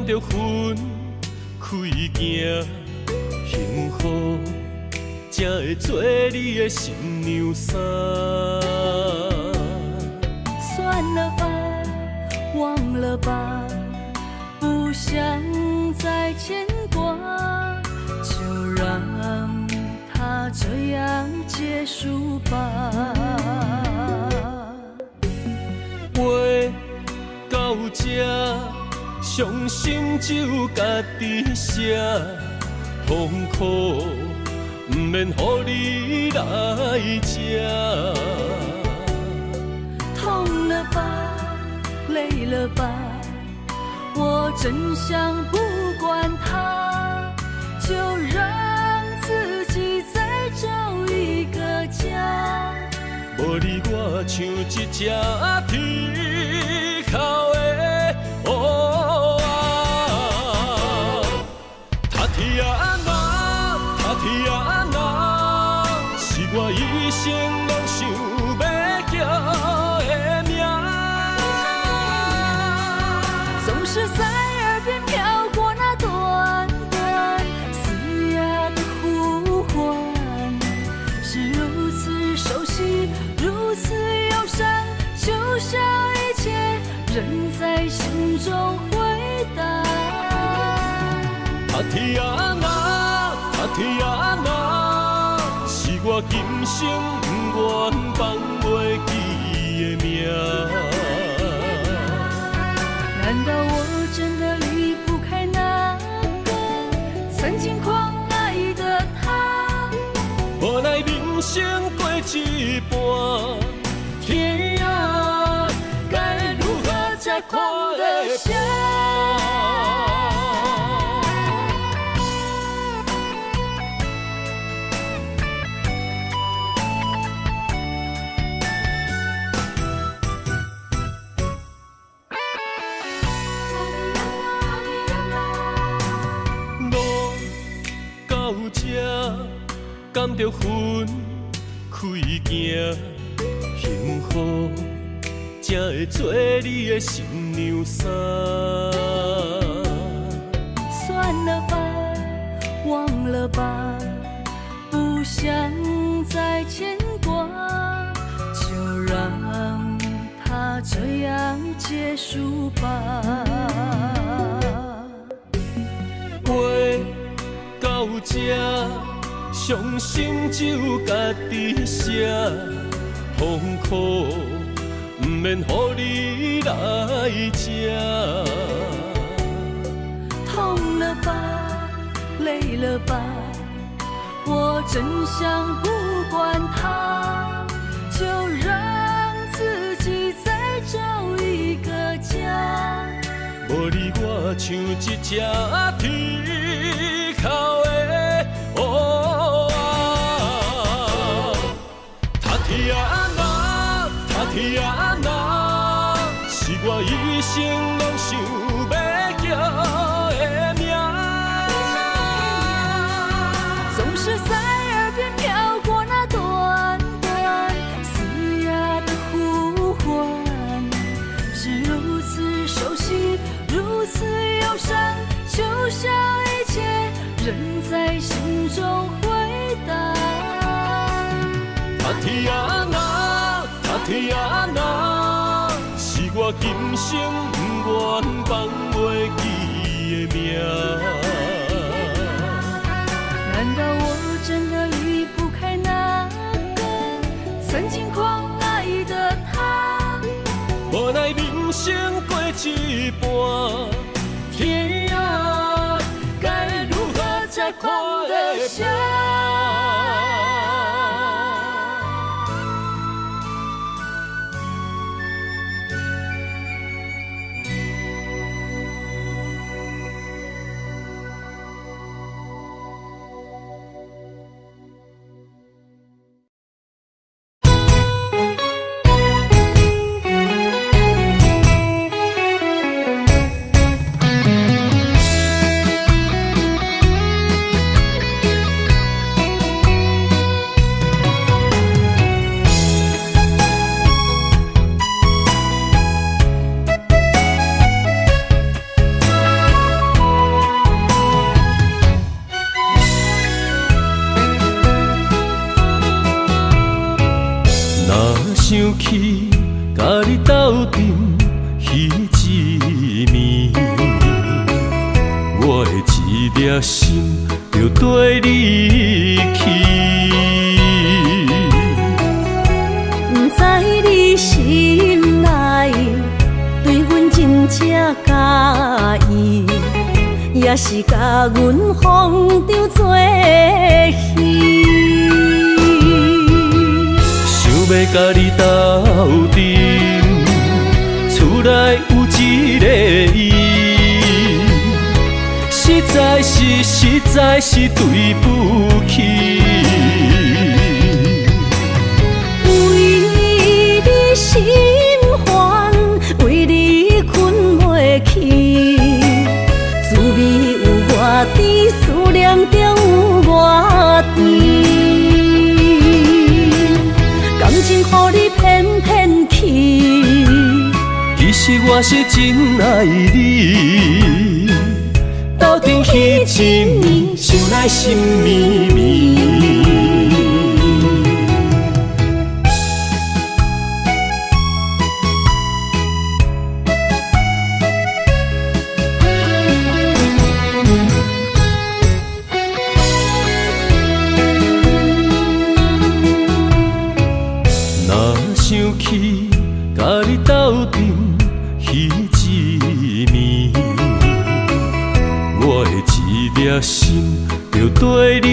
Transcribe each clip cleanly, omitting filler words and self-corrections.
甘着分开行，幸福才会做你的新娘衫。算了吧，忘了吧，不想再牵挂，就让它这样结束吧。话到这，伤心只有家己写，痛苦不免予你来吃。痛了吧，累了吧，我真想不管它，就让自己再找一个家。无你我像一只啼哭的乌鸦，他啼啊那，他啼啊那，是我一生拢想要叫的名。总是在耳边飘过那短短嘶哑的呼唤，是如此熟悉，如此忧伤，就像一切仍在心中回荡。他啼啊那，他啼啊那，是我今生愿放袂记的名。难道我真的离不开那个曾经狂爱的他？无奈人生过一半，天啊，该如何才看得下？路到这，甘着分开行，幸福才会做你的新娘衫。算了吧，忘了吧，不想再牵挂，就让它这样结束吧。话到这，伤心只有家己写，痛苦不免予你来吃。痛了吧，累了吧，我真想不管它，就让自己再找一个家。无你我像一只啼哭的乌鸦，他啼啊那，他啼啊那，是我一生拢想要叫的名。总是在耳边飘过那短短嘶哑的呼唤，是如此熟悉，如此忧伤，就像一切仍在心中回荡。他啼啊那，他啼啊那，是我今生愿放袂记的名。难道我真的离不开那个曾经狂爱的他？无奈人生过一半，天啊，该如何才看得下？想起甲你斗阵彼一暝，我的一粒心就跟你去。不知你心内对阮真正介意，也是甲阮放张做戏。想要甲你斗阵，厝内有一个伊，实在是对不起。为你心烦，为你困袂去，滋味有偌甜，思念就有偌甜。感情予你骗骗去，其实我是真爱你，斗阵彼一暝，想来心绵绵。若想起甲你斗阵彼一暝，我的一粒心就跟你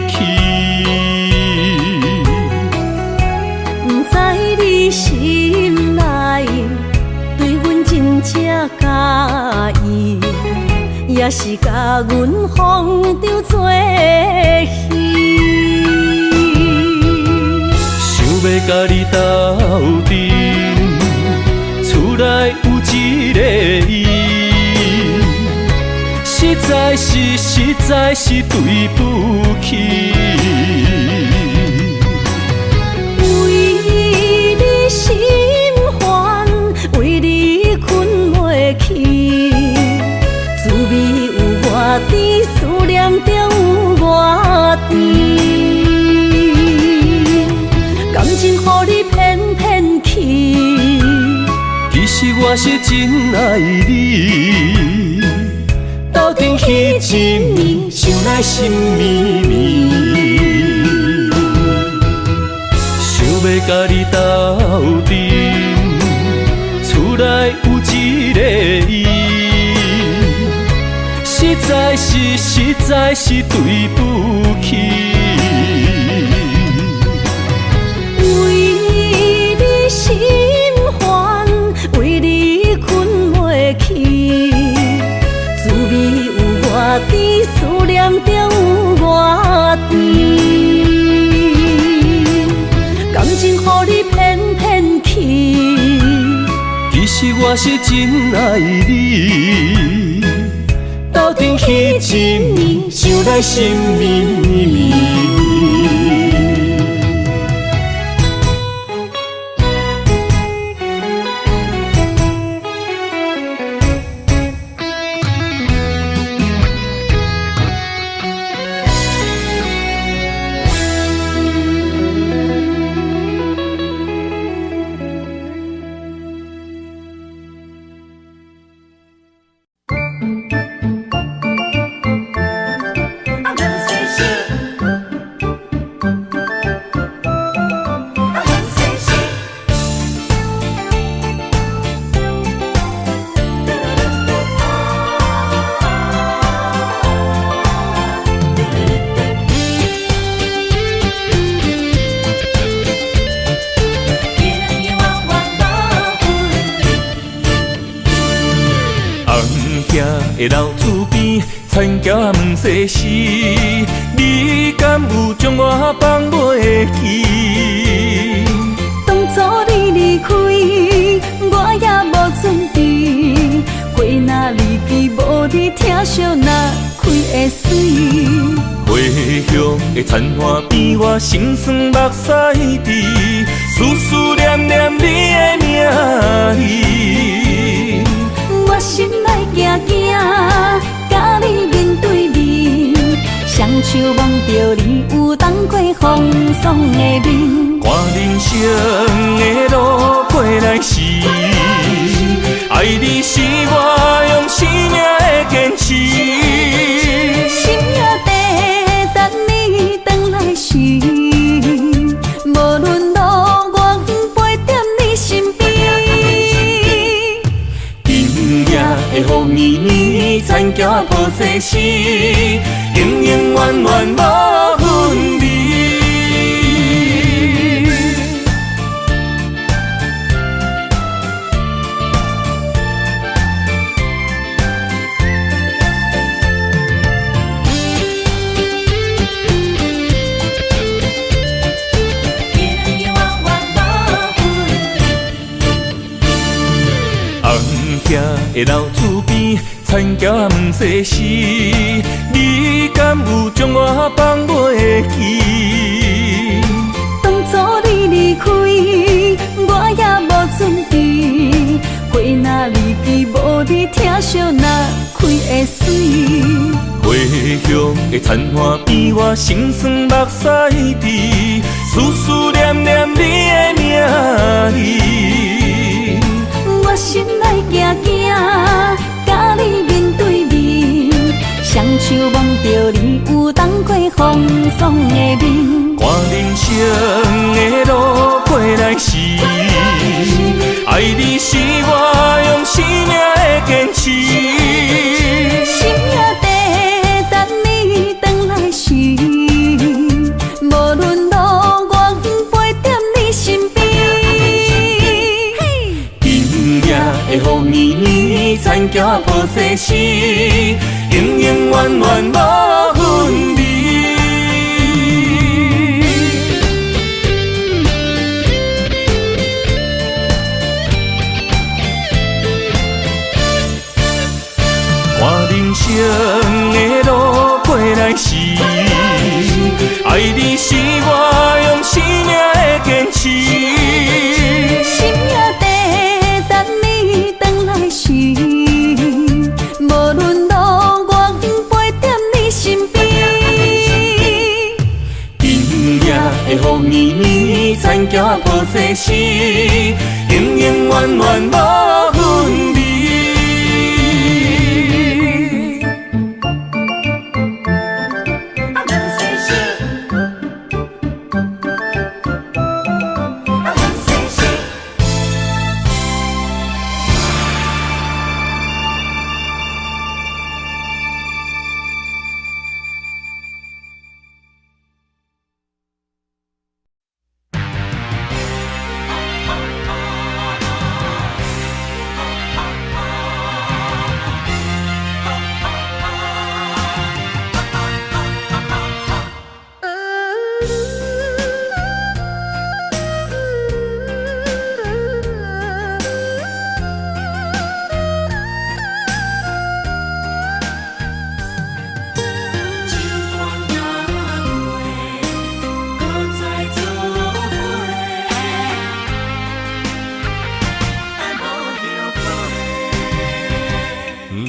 去。不知你心内对阮真正介意，也是甲阮放张做戏。想要甲你斗阵，厝内有一个伊，实在是对不起。为你心烦，为你困袂去，滋味有偌甜，思念就有偌甜。感情予你骗骗去，其实我是真爱你，斗阵彼一暝，想来心绵绵。想要甲你斗阵，厝内有一个伊，实在是对不起。为你心烦，为你困袂去，滋味有偌甜，思念就有偌甜。感情予你骗骗去，其实我是真爱你，斗阵彼一暝，想来心绵绵。的老厝边，田桥问世事，你敢有将我放袂去？当初你离开，我也无准备，花若离去，无你疼惜哪开会水？回乡的田花边，我心酸目屎滴，思思念念你的名字。我心内惊惊，甲你面对面，双像望着你有当过风霜的面。看人生的路过来时，爱你是我用生命的坚持。心也地等你回来时，无论路远陪在你身边。今夜的风绵绵，残桥破世事，永永远远无分离。红遐的老厝边，残桥问世事，你敢有将我放袂记？当初你离开，我也无准备，花若离枝，无你疼惜哪开会水？回乡的残花边，我心酸目屎滴，思念念你的名字。我心内惊惊，甲你面对面，双手望着你有当过风霜的面。看人生的路过来时，爱你是我用生命的坚持。心也地等你回来时，无论路远陪在你身边。今夜的风绵绵，残桥破世事，永永远远无分离。看人生的路过来时，爱你是我用生命的坚持。心也地等你回来时，无论路远陪在你身边。今夜的风绵绵，残桥破世事，永永远远无分离。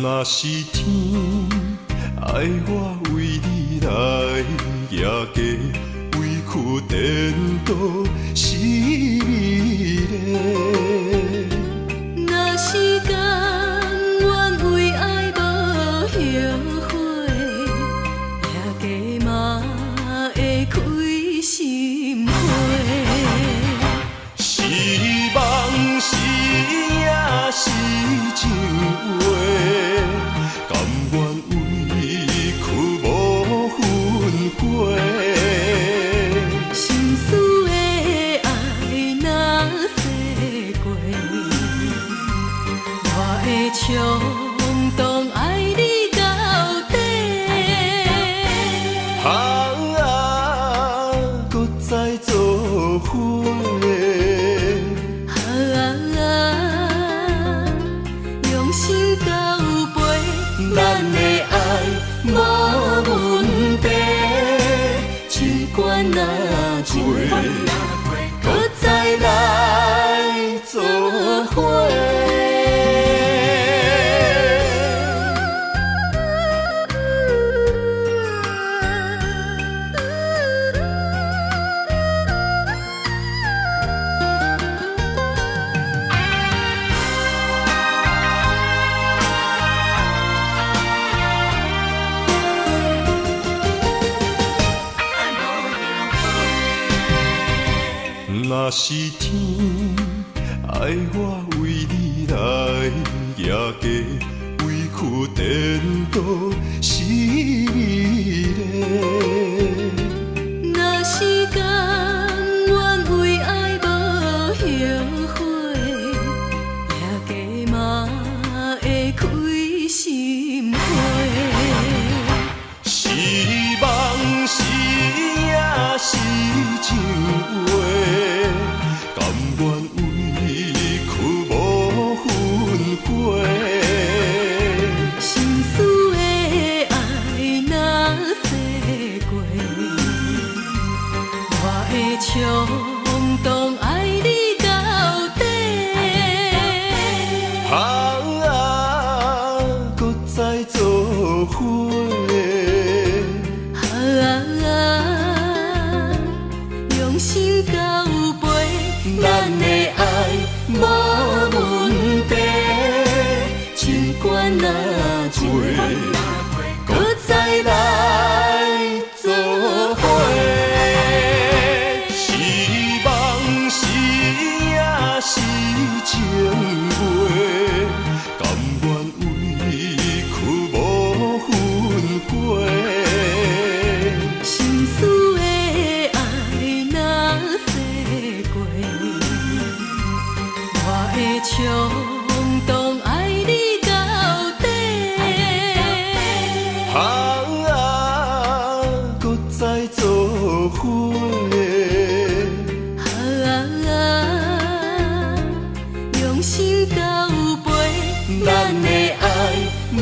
若是天爱我为你来也加委屈颠倒是你嘞。若是甘愿为爱无后悔，也加嘛会开心花。是梦是也是情话，甘愿委屈无分悔。心思的爱若逝过，我会冲动爱你到底。搁再做伙。用心交陪，咱的爱无问题，尽管若过，搁再来做伙。若是天爱我为你来夜家，委屈颠倒是你嘞。若是甘愿为爱无后悔，夜家嘛会开心花。是梦是也是情话，甘愿委屈无分花。心思的爱若洗过，我会冲动爱你到底。搁再做伙。用心交陪，咱的爱无问题。情关若过，搁再来做伙。是梦是也是情话，甘愿委屈无分花。心思的爱若洗过，我会冲动爱你到底。搁再做伙。用心交陪，咱的爱无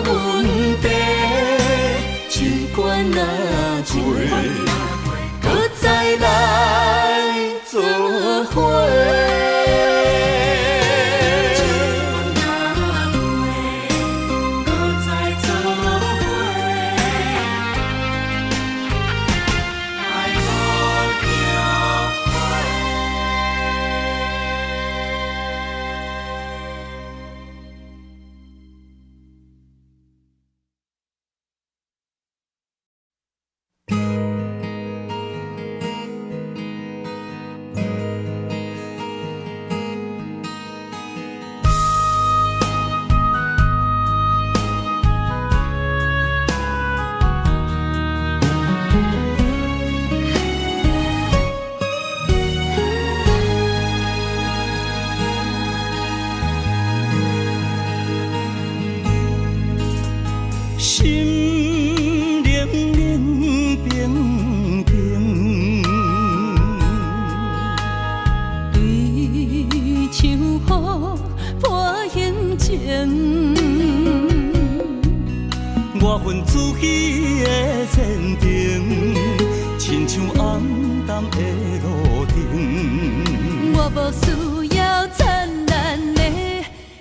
问题。情关若过，搁再来做伙。心冷冷冰冰，对像雨破形情，我份自己的坚定，亲像暗淡的路灯。我无需要灿烂的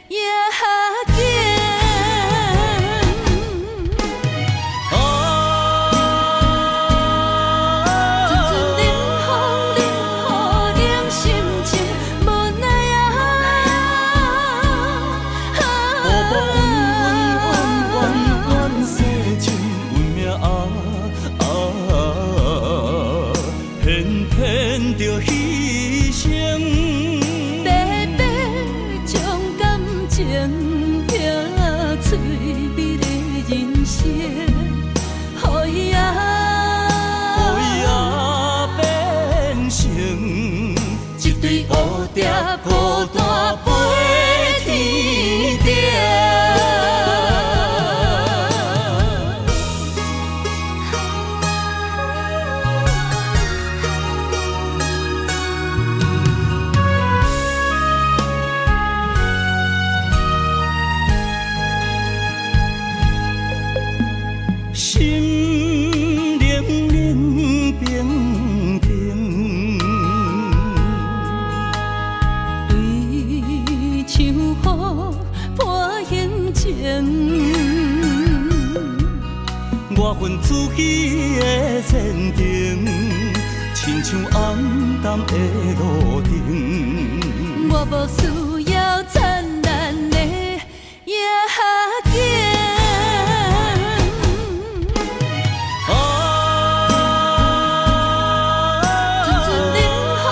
夜景。孤单飞天顶。心冷冷冰冰，对像雨破形情，我份自己的坚定，亲像暗淡的路灯。我无需要灿烂的夜景。阵阵冷风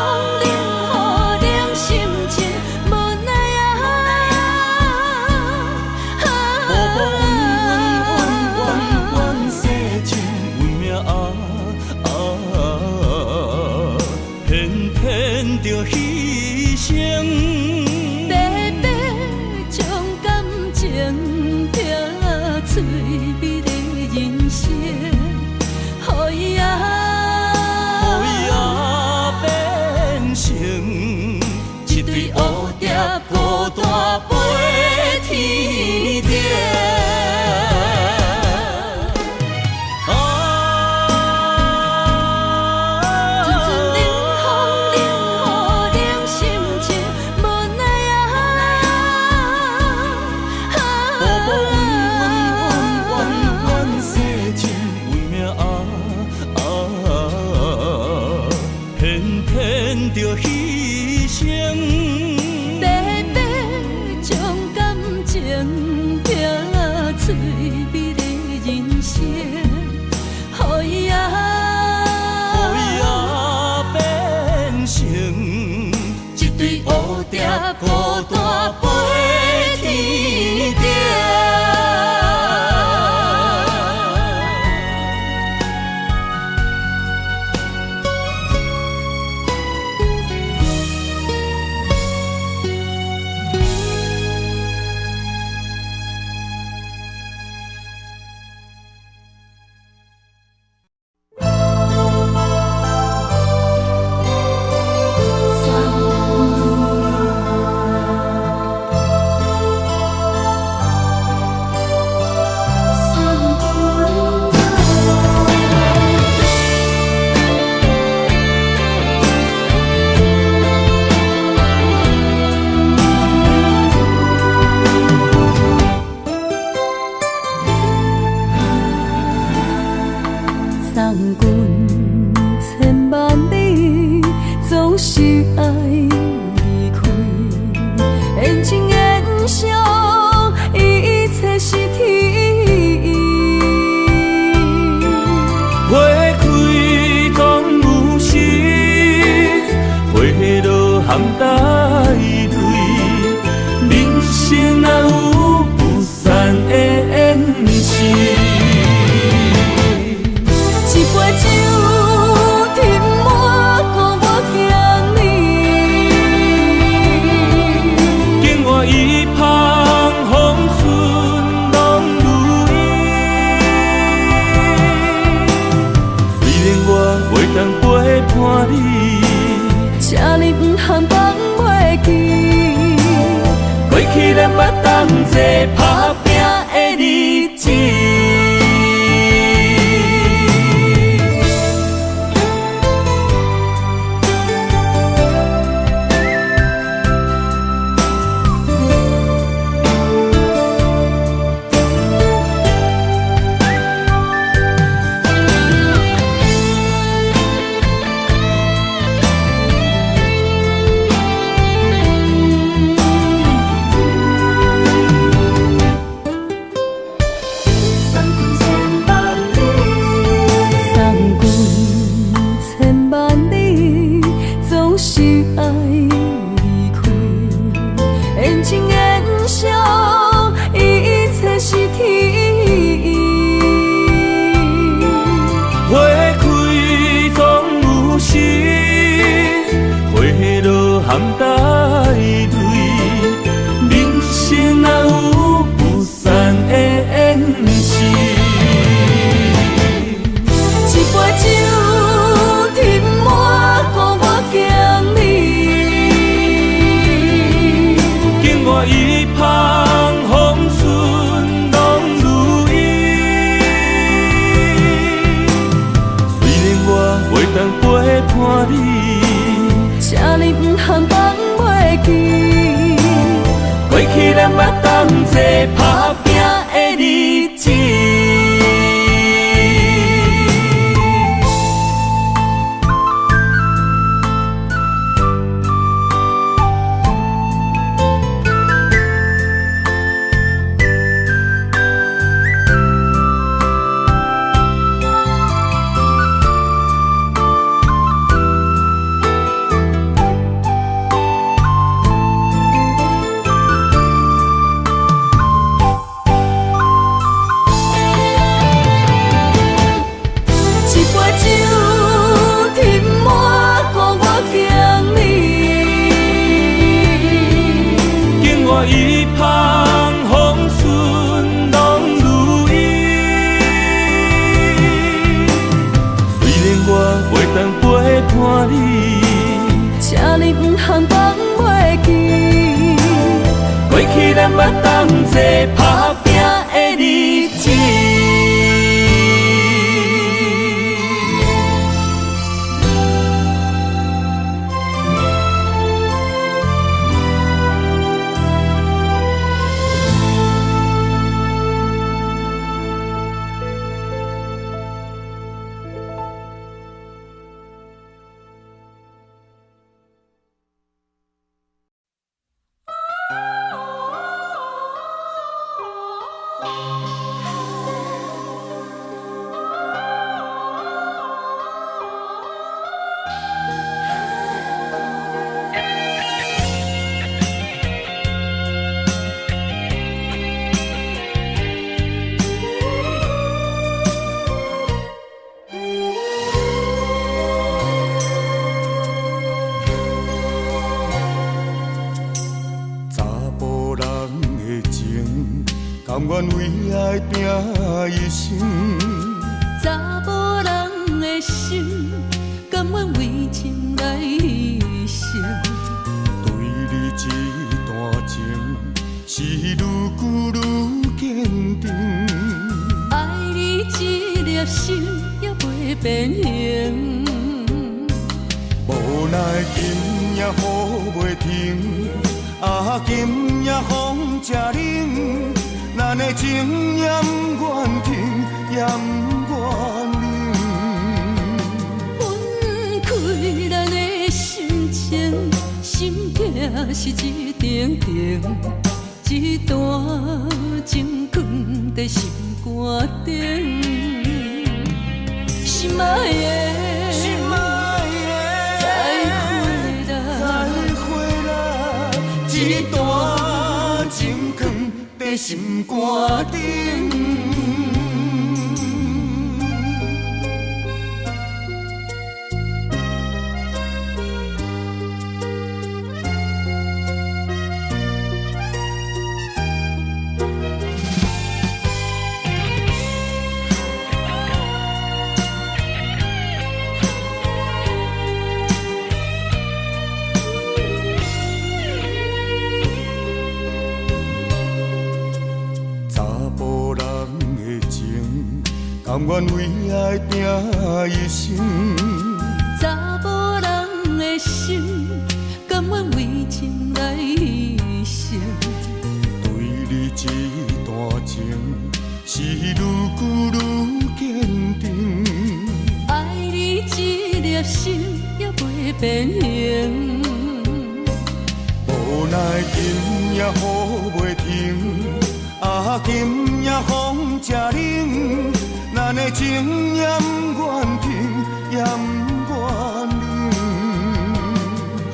偏着牺牲。白白将感情拼脆美的人生，予伊变成一对蝴蝶，孤单飞天顶。着牺牲，白白将感情拼脆美的人生，予伊变成一对蝴蝶，孤单飞天顶。我袂当陪伴你。请你唔通放袂记，过去咱捌同齐打拼的日子。甘愿为爱拼一生，查某人的心，甘愿为情来牺牲。对你这段情，是愈久愈坚定。爱你一粒心也袂变形，无奈今夜雨袂停，今夜风正冷。咱的情也不愿停，也不愿冷。分开咱的心情，心境是一定定，一段情放在心肝顶。心爱的，心爱的，再回来，一段情放在心肝顶。甘愿为爱拼一生，查某人的心，甘愿为情来牺牲。对你这段情，是愈久愈坚定。爱你一粒心也袂变形，无奈今夜雨袂停，今夜风正冷。咱的情也不愿停，也不愿冷。分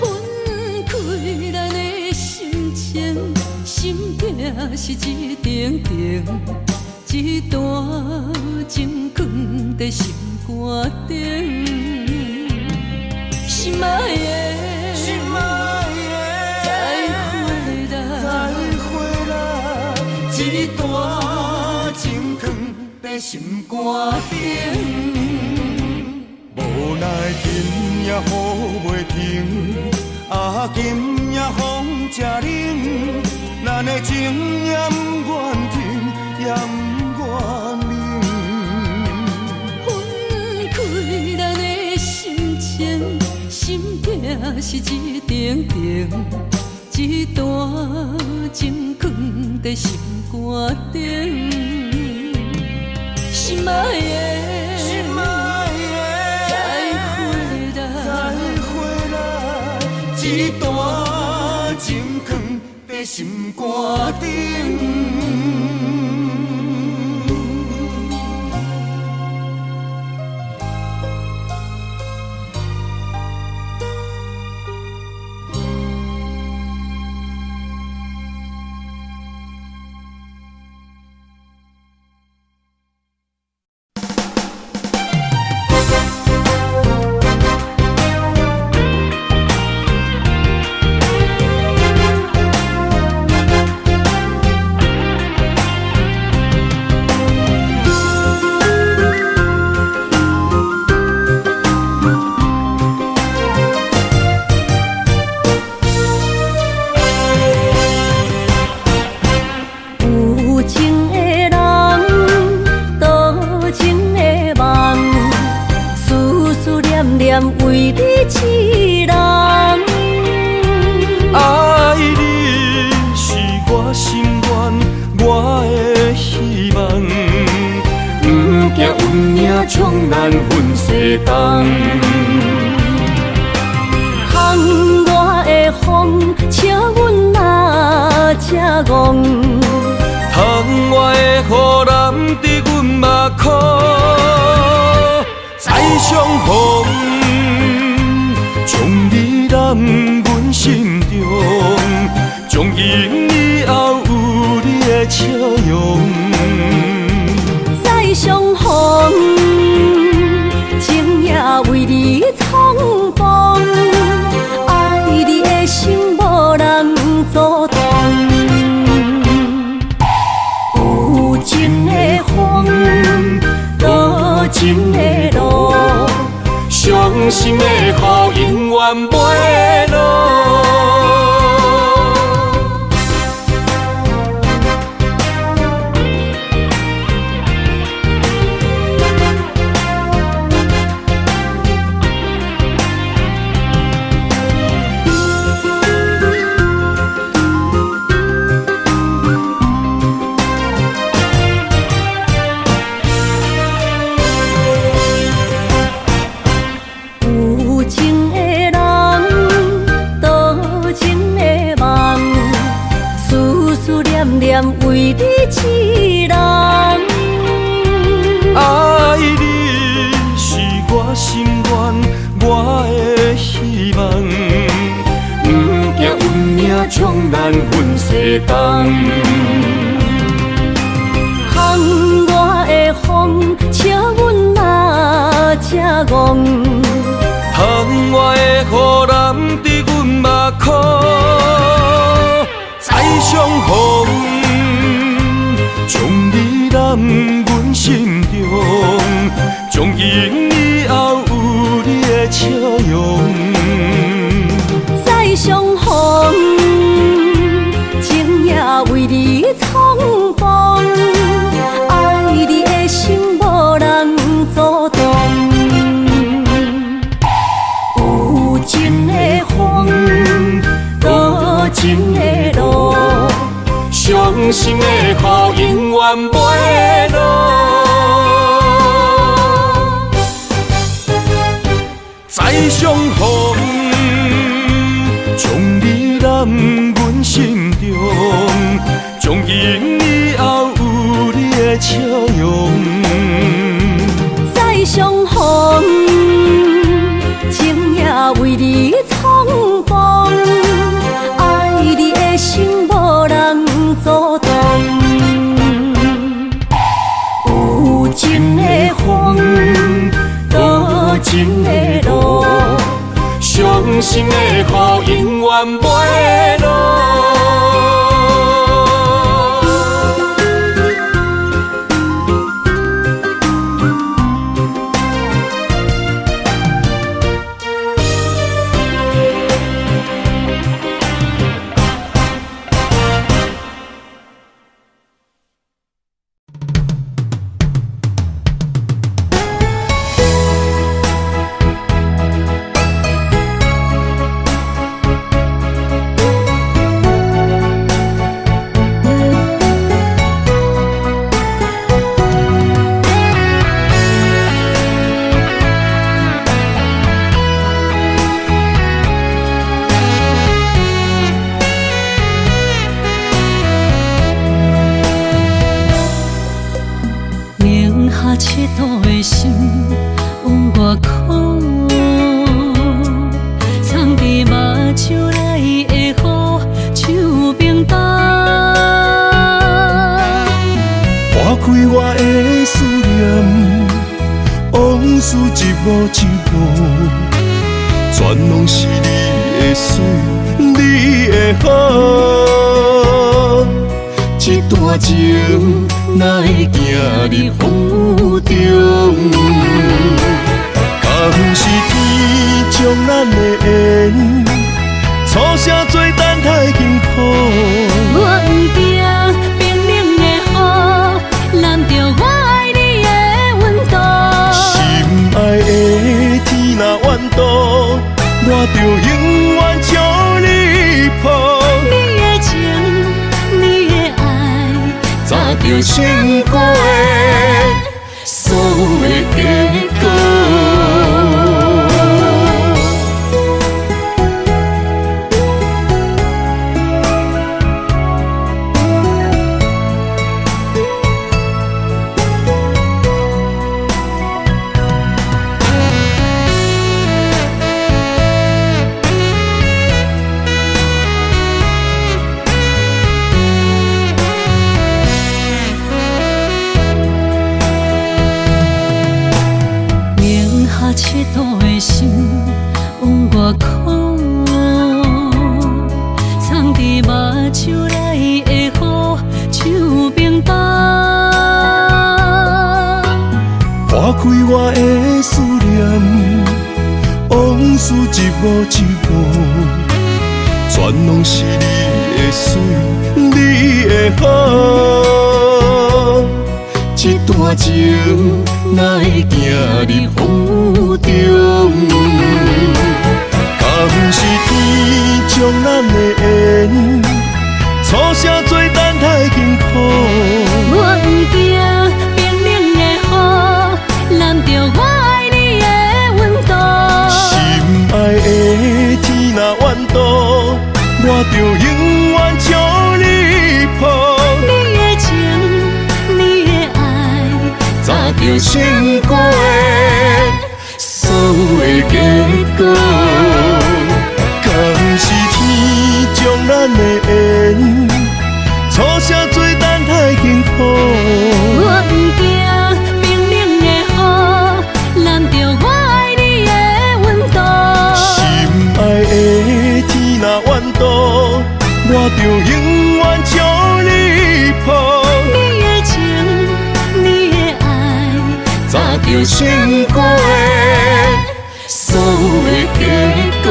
开咱的心情，心境是一定定，一段情放在心肝顶。心爱的，心爱的，再回来，一段情放在心肝顶。无奈今夜雨袂停，今夜风正冷。咱的情也不愿停，也不愿冷。分开咱的心情，心境是一定定，一段情放在心肝顶。心爱的，再回来，一段情放在心肝顶。念念为你一人。爱你是我心愿，我的希望。不惊运命冲咱分西东。风我的风，请阮哪只戆？窗外的雨淋伫阮目眶，再相逢，将你揽阮心中，从今以后有你的笑容。再相逢，情也为你冲动，爱你的心无人阻挡。有情的风，多情的路，伤心的雨永远袂落。为你一人，爱你是我心愿，我的希望。不惊运命冲咱分西东。风我的风，请阮哪只戆？窗外的雨淋伫阮目眶，再相逢。将你揽阮心中，从今以后有你的笑容。再相逢，情也为你冲动，爱你的心无人阻挡。有情的风，多情的路，伤心的雨永远袂落。再相逢，将你揽阮心中，从今以后有你的笑容。再相逢，情也为你冲动，爱你的心无人阻挡。有情的风，多情的路，伤心的雨永远袂落。佚佗的心往外哭，藏伫目睭内的雨像冰冻，划开我的思念，往事一幕一幕，全拢是你的水，你的好。这段情哪会行入风雨中？敢不是天将咱的缘，初声做等待幸福。我不惊冰冷的雨，淋着我爱你的温度。心爱的天若我就永远将你抱。你的情，你的爱，早就想过的所有的结果。赤道的心往外哭，藏伫目睭内的雨，像冰冻。划开我的思念，往事一幕一幕，全拢是你的水，你的好。这段情哪会行入风雨中？敢不是天将咱的缘，初声做等待幸福。我不惊冰冷的雨，淋着我爱你的温度。心爱的天若怨妒，我就永远将你抱。你的情，你的爱，早就想过的所有的结果，敢不是天将咱的缘，初声做等待幸福。我不惊冰冷的雨，淋着我爱你的温度。心爱的天若怨妒，我就永远将你抱。你的情，你的爱，早就想过的所有的结果。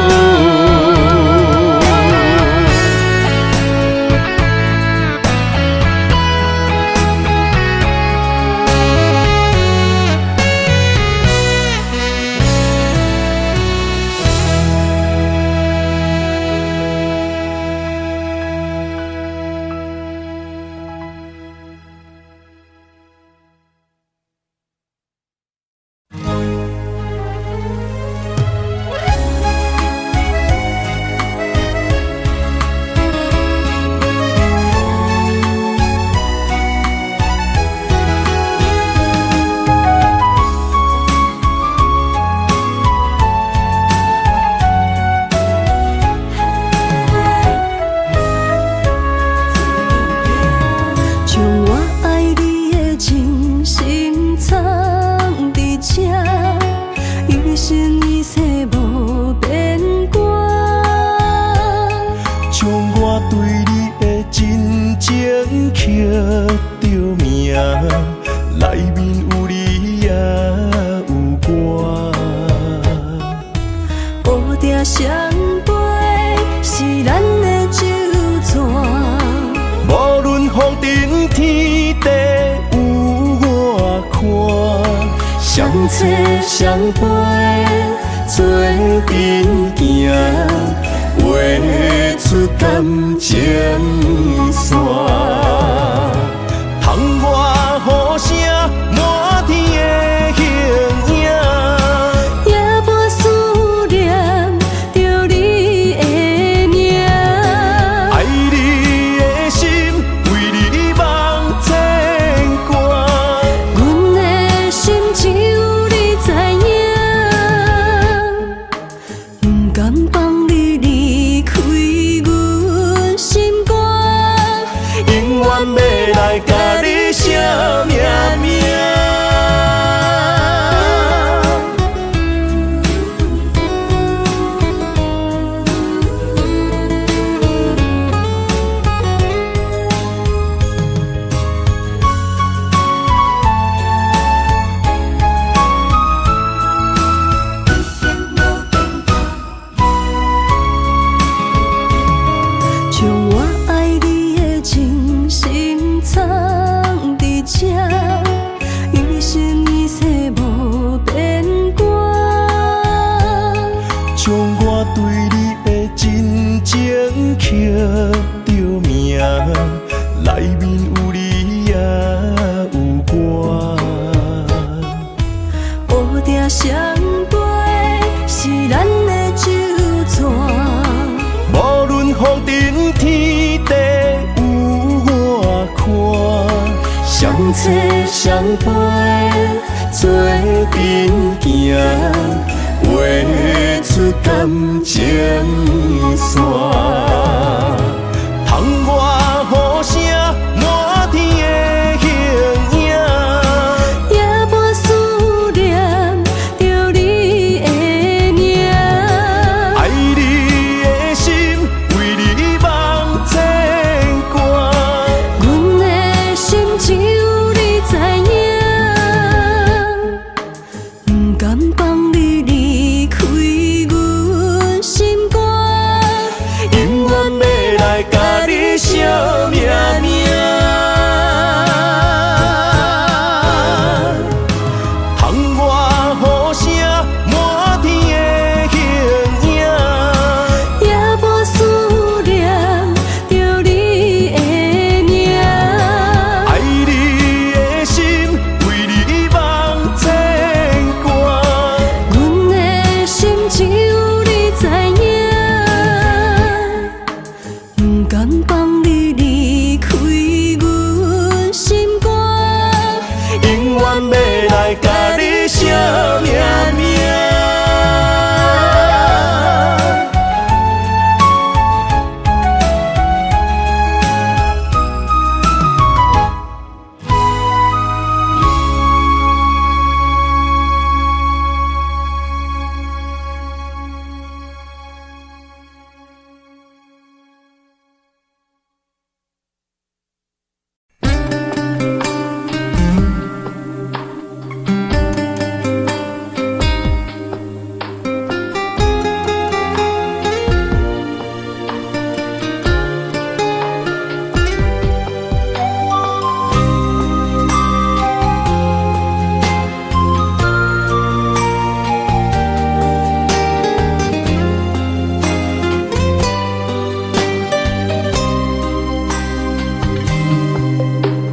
相陪是咱的酒泉，无论风尘天地有我看，相找相陪做阵行，画出感情线。窗外雨声满天的形影。对你的真情刻着名，内面有你也有我。乌蝶双飞是咱的酒泉，无论风尘天地有我看，相扯相陪做阵行，画出感情线。窗外雨声满天的形影，也无思念着你的名。爱你的心为你梦牵挂，阮的心只有你知影，不甘放你离开阮心肝，永远要来甲你相命命。窗外雨声满天的形影，也无思念着你的名。爱你的心为你梦牵挂，阮的心只有你知影，不甘放你离开阮心肝，永远要来甲你相命命。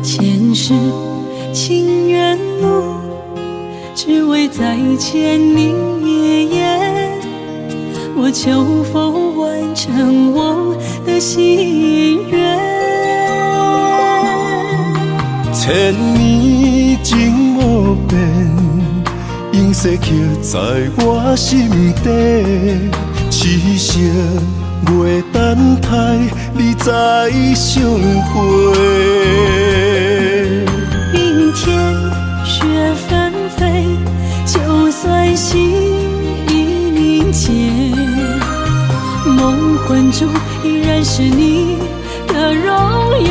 前世情缘路，只为再见你一眼。我求否完成我的心愿？千年情无变，永世刻在我心底。痴色月等待，你再相会。冰天雪纷飞，就算心已凝结，梦幻中依然是你的容颜。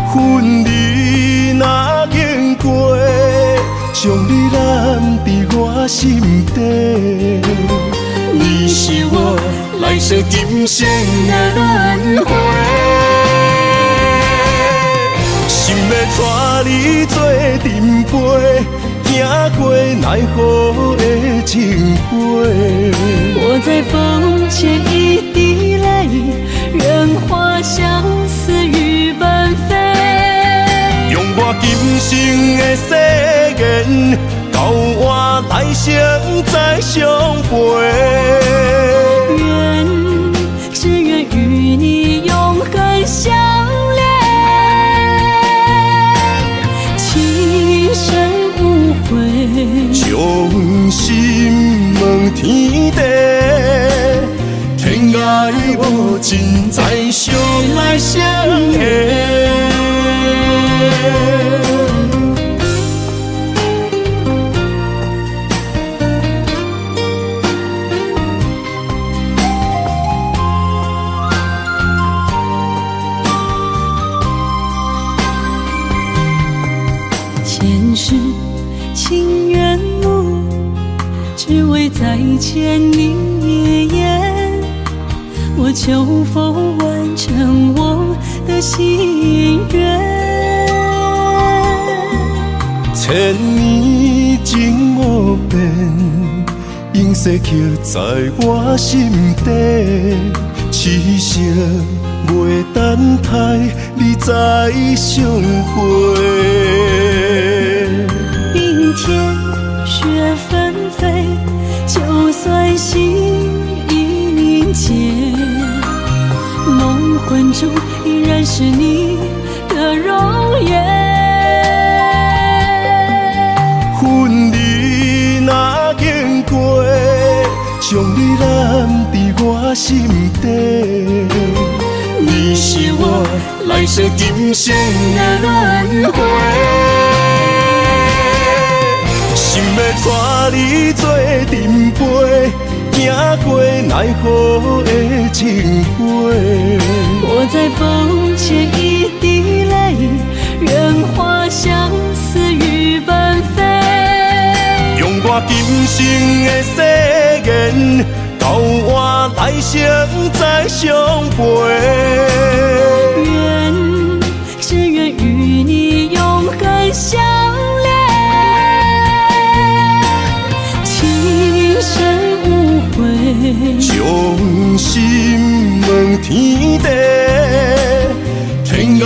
恨你若经过，将你揽在我心底。你是我来世今生的轮回，心要带你做阵陪，行过奈何的情杯。我在风前一滴泪，任花相思雨纷飞。用我今生的誓言，交换来生再相陪。只愿与你永恒相恋，情深无悔，将心问天地，天涯无尽，再相来相会。前世情缘路，只为再见你一眼。我求否完成我的心愿？千年情无变，永经逝刻在我心底，痴情袂等待你再相会。明天雪纷飞，就算心已凝结，梦魂中依然是你的容颜。恨你若经过，将你揽在我心底。你是我来世今生的轮回，心要带你做阵陪，行过奈何的情花。我在风前一滴泪，愿花相思雨纷飞。用我今生的誓言，交换来生再相陪。只愿与你永恒相恋，情深无悔，将心问天地，天涯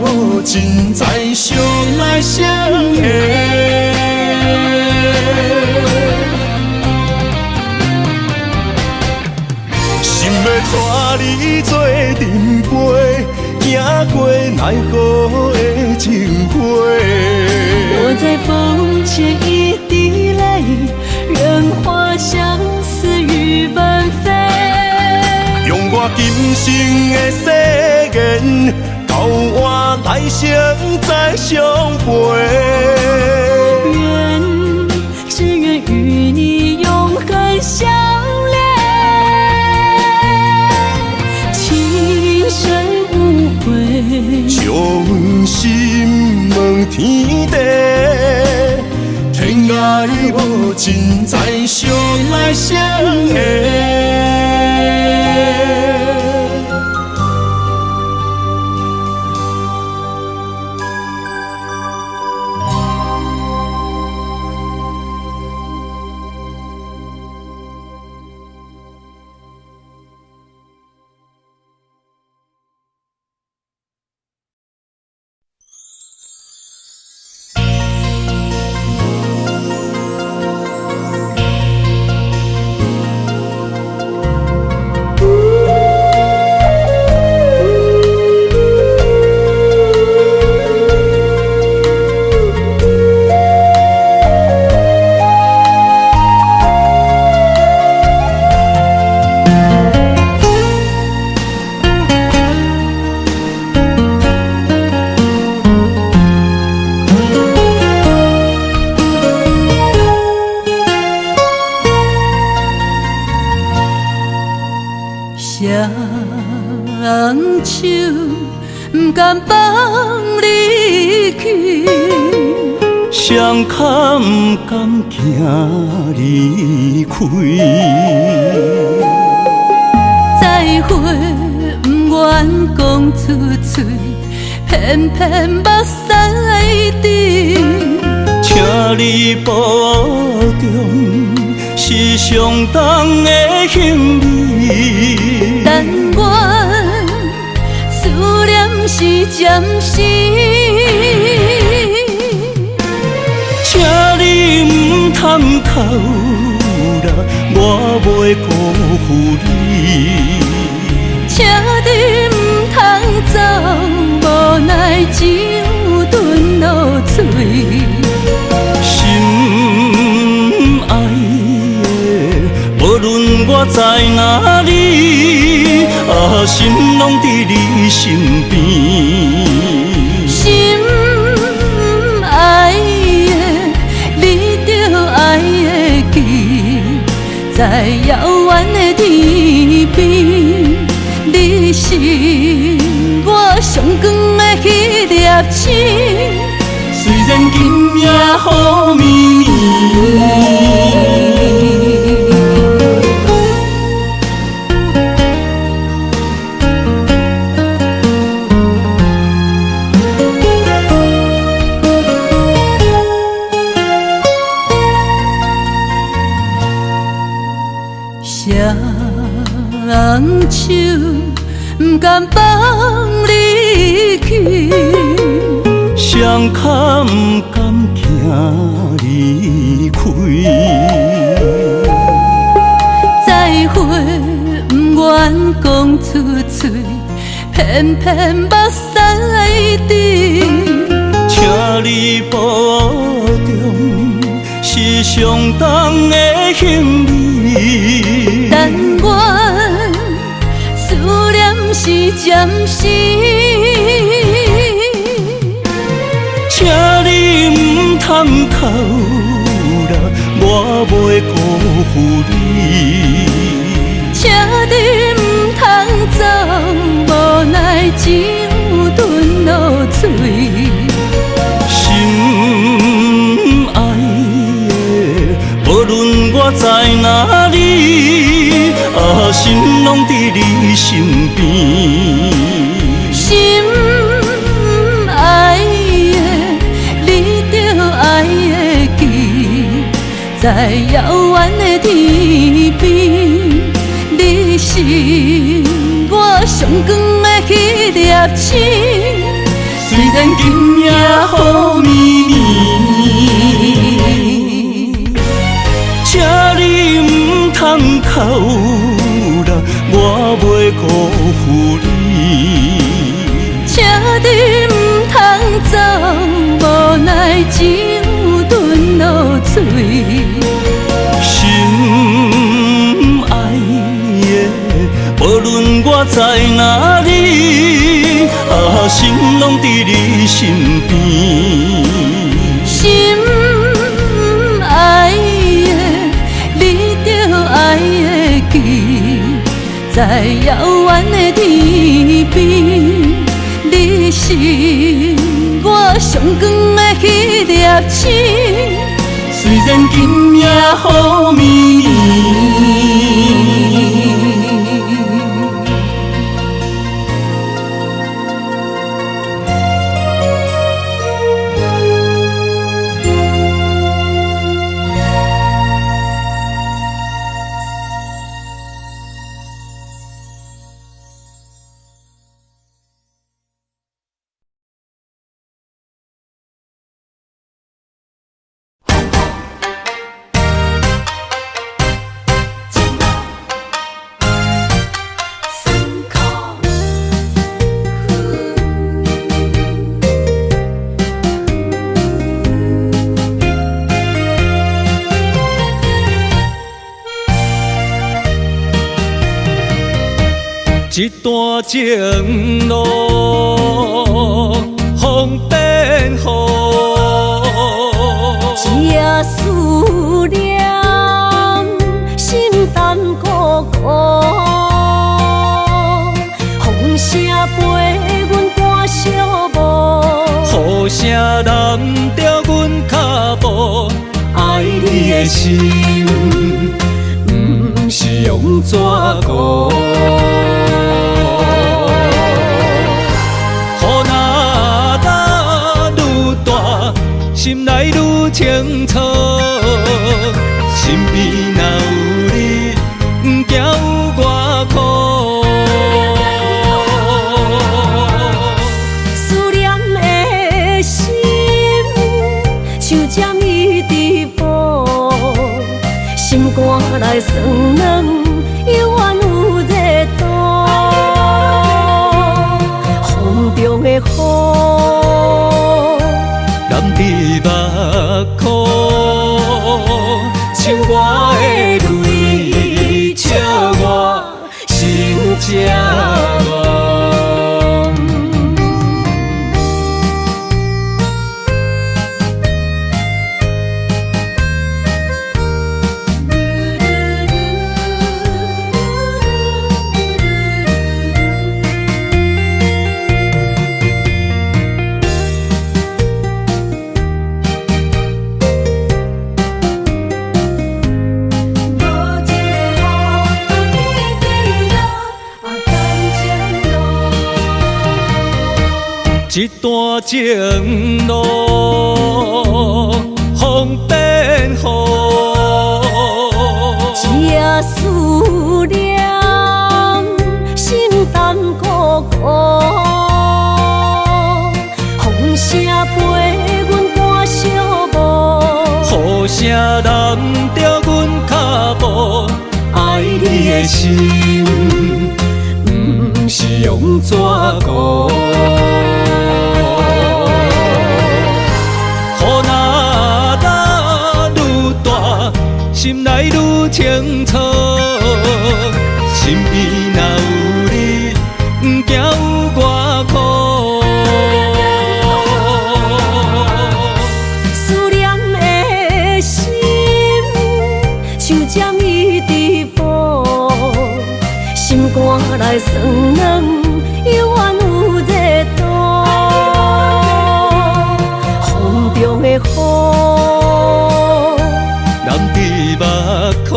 无尽，再相来相会。心要带你做阵陪，行过奈何的情花。我在风前一滴泪，愿花相思雨纷飞。用我今生的誓言，交换来生再相陪。只愿与你永恒相恋，情深无悔，将心问天地，天涯无尽，再相来相会。双手不敢放你去，双脚不敢行离开，再会不愿讲出嘴，偏偏目屎滴。请你保重，是上重的行李。但愿思念是暂时，请你唔通哭啦，我袂辜负你。请你唔通走，无奈只有吞落嘴。心爱的，无论我在哪里，心拢伫你身边。心爱的，你着爱会记，在遥远的天边，你是我上光的迄粒星。虽然今夜雨绵绵。双手不甘放你去，双脚不甘行离开。再会不愿讲出嘴，偏偏目屎滴。请你保重，是上重的行李。但愿思念是暂时，请你唔通哭啦，我袂辜负你。请你唔通走，无奈只有吞落嘴。心爱的，无论我在哪里，心拢伫你身边。心爱的，你着爱会记，在遥远的天边，你是我上光的迄粒星。虽然今夜雨绵绵，请你唔通哭啦，我袂辜负你。请你唔通走，无奈只有吞落嘴。心爱的，无论我在哪里，心拢伫你身边。心爱的，你着爱会记，在遥远的天边，你是我上光的迄粒星。虽然今夜雨绵绵。一段情路，风变雨，一夜思念，心淡孤孤。风声陪阮赶小步，雨声淋着阮脚步，爱你的心，不是用纸糊。心内愈清楚，身边若有你，不惊有我苦。思念的心，像针伊直补，心肝内酸软，犹原有热度。风中的雨，染伫目眶，像我的泪，笑我心这乱。一段情路，风变雨，一夜思你的心，不是用纸糊。雨若打愈大，心内愈清楚。身边若有你，不惊有我苦。思念的心，像针伊直补，心肝内酸软，犹原有热度。风中的雨，淋伫目眶，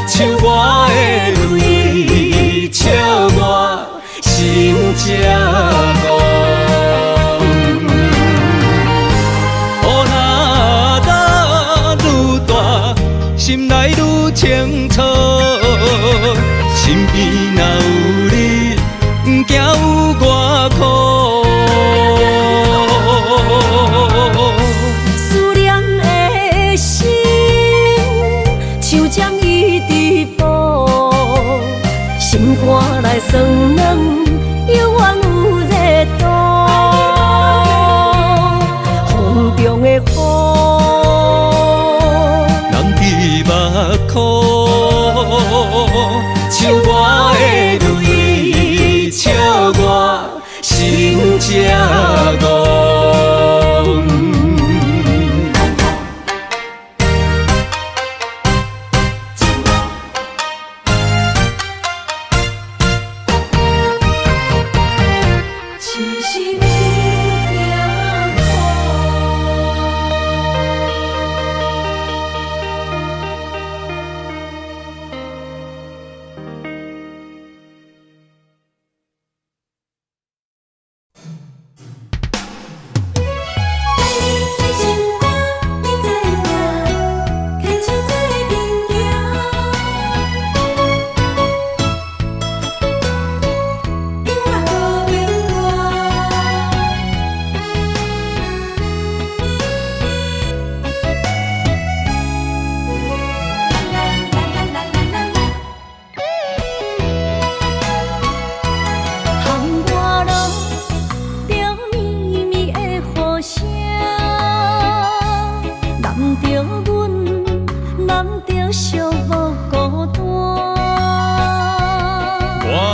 像我的泪，笑我心这戆。雨若打愈大，心内愈清楚。身边若有你，不惊有我苦。思念的心，像针伊直补，心肝内酸软，犹原有热度。风中的雨，淋伫目眶，像我的泪，笑我心这戆。只是你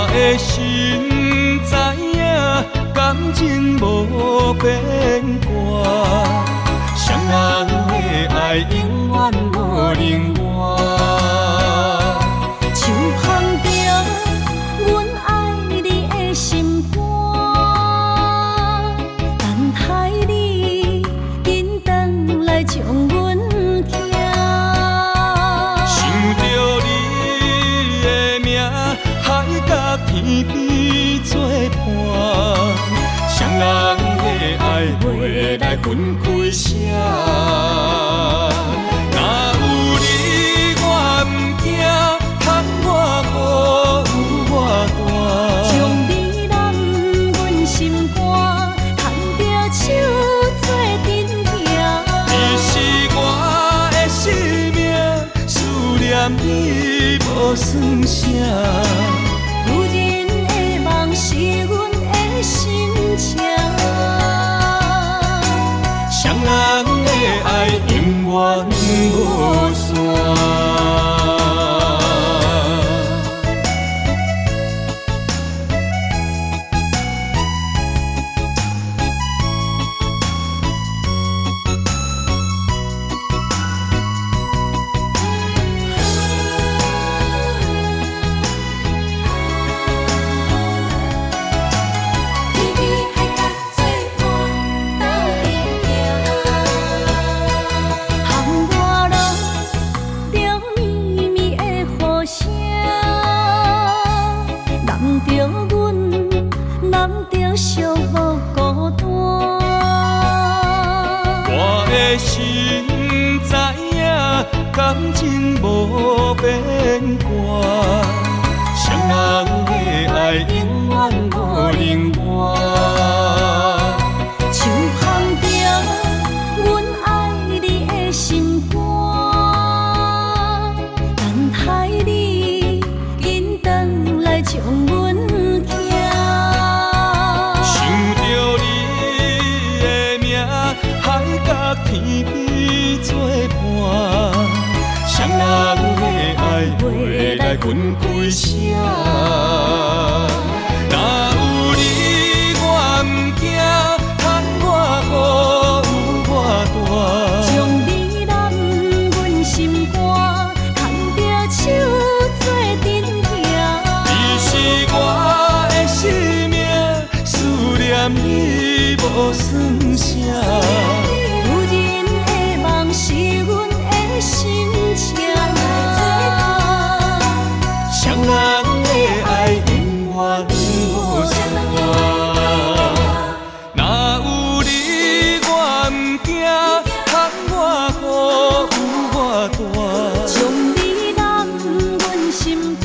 惊心知影，感情无变卦，双人的爱永远无另外。像捧着阮爱你的心肝，等待你紧转来将阮听。想着你的名，海甲天边作伴，双人的爱袂来分开声。若有你，我毋惊，窗外雨有我大。将你揽阮心肝，牵着手做阵行。你是我的生命，思念你无算啥。有人的梦是阮的心情，双人的爱永远无散。心知影，感情无变卦，双人的爱永远无另外。像捧着阮爱你的心肝，等袂来阮开声。若有你我毋惊，牵我好有我大。将你揽阮心肝，牵着手做阵行。你是我的生命，思念你无算啥。女人的梦是阮的心情，双人的爱永远无散。若有你我毋惊，牵我好有我大。将你揽阮心肝，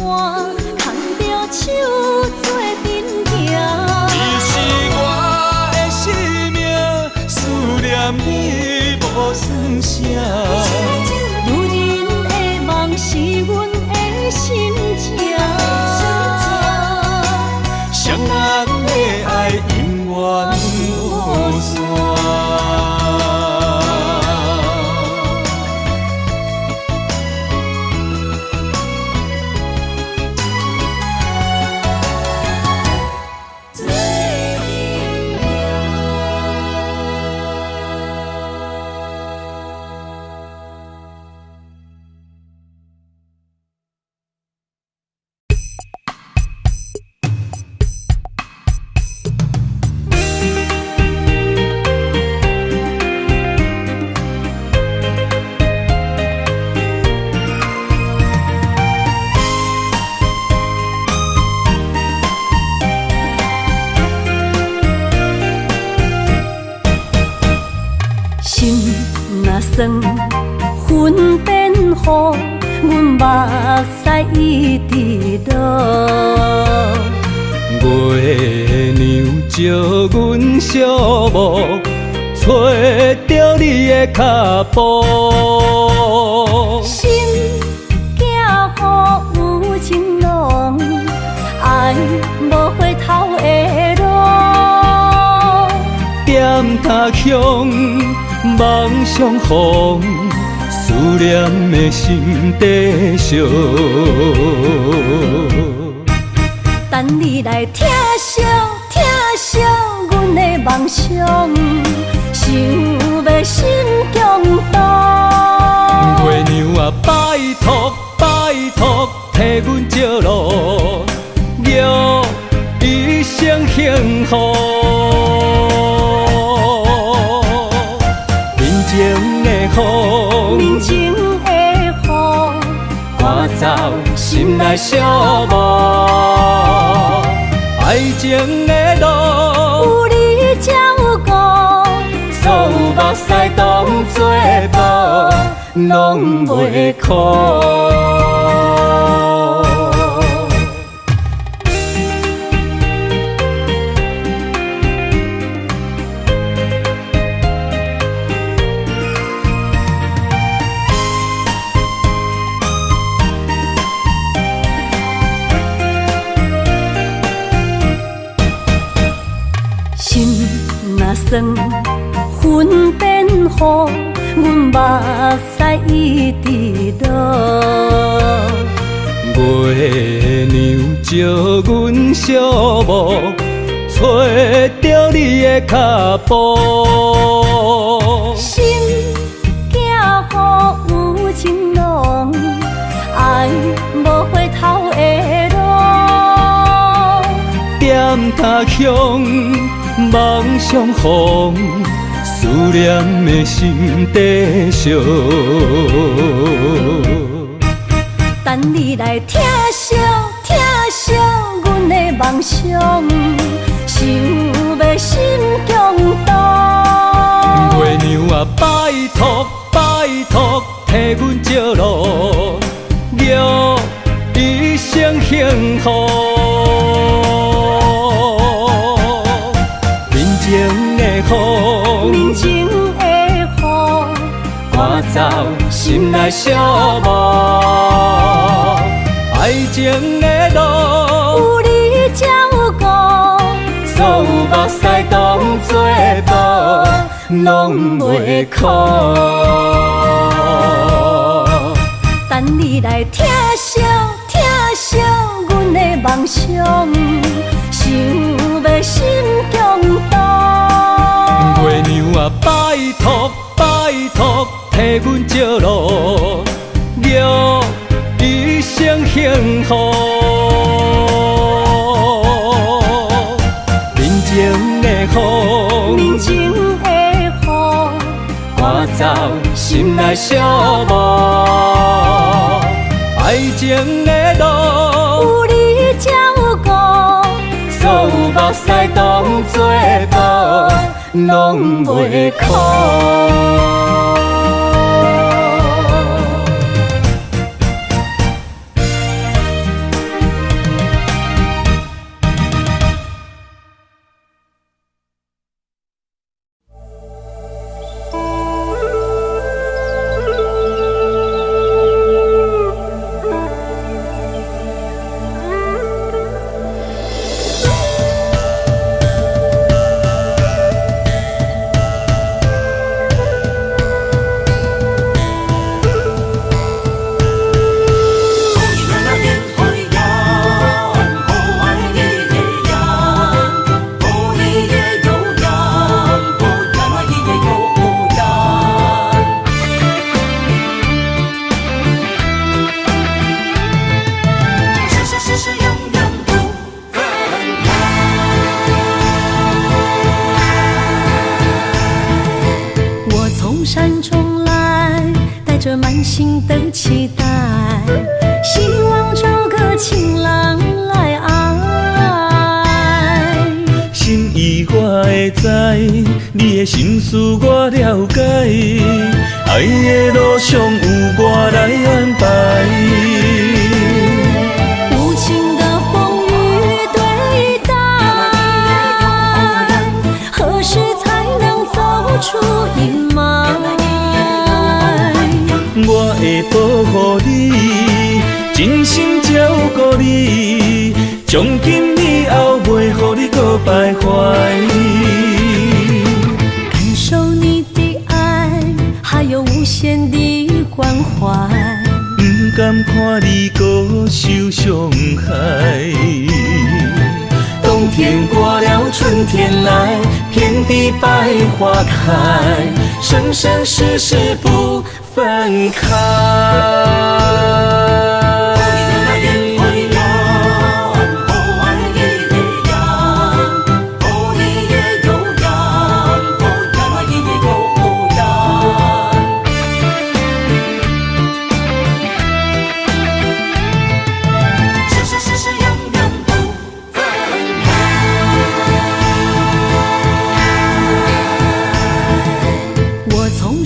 牵着手做阵行。你是我的生命，思念你无算啥。女人的梦是阮的心情，双人的爱永远无散。心若酸，云变雨，阮目屎一直落。月娘照阮寂寞，找着你的脚步。心寄予有情郎，爱无回头的路。点他乡，梦相逢，思念的心底烧。等你来疼惜阮的梦想，想要心中动。月娘啊，拜托替阮照路，约一生幸福。面前的雨，赶走心内寂寞。爱情的路，有你才有我，所有目屎当作宝，拢袂苦。心若酸，云变雨，阮目屎一直落。月娘照阮寂寞，找着你的脚步。心寄予有情郎，爱无回头的路。点他乡，梦相逢，思念的心底烧。等你来疼惜阮的梦想，想要心中动。月娘啊，拜托替阮照路，约一生幸福。面前的雨，赶走心内寂寞。爱情的路，有你才有我，所有目屎当作宝，拢袂苦。等你你来疼惜疼惜阮的梦想，想要心强大。月娘啊，拜托拜托，替阮照路，祝一生幸福。人情的雨，人情的雨，赶走心内寂寞。爱情的路，有你才有我，所有目屎当作布，拢袂哭。山中来，带着满心的期待，希望找个情郎来爱。心意我会知，你的心思我了解，爱的路上有我来安排。无情的风雨对待，何时才能走出阴霾？我会保护你，真心照顾你，从今以后袂予你搁徘徊。感受你的爱，还有无限的关怀，不甘看你搁受伤害。冬天过了，春天来，遍地百花开，生生世世不分开。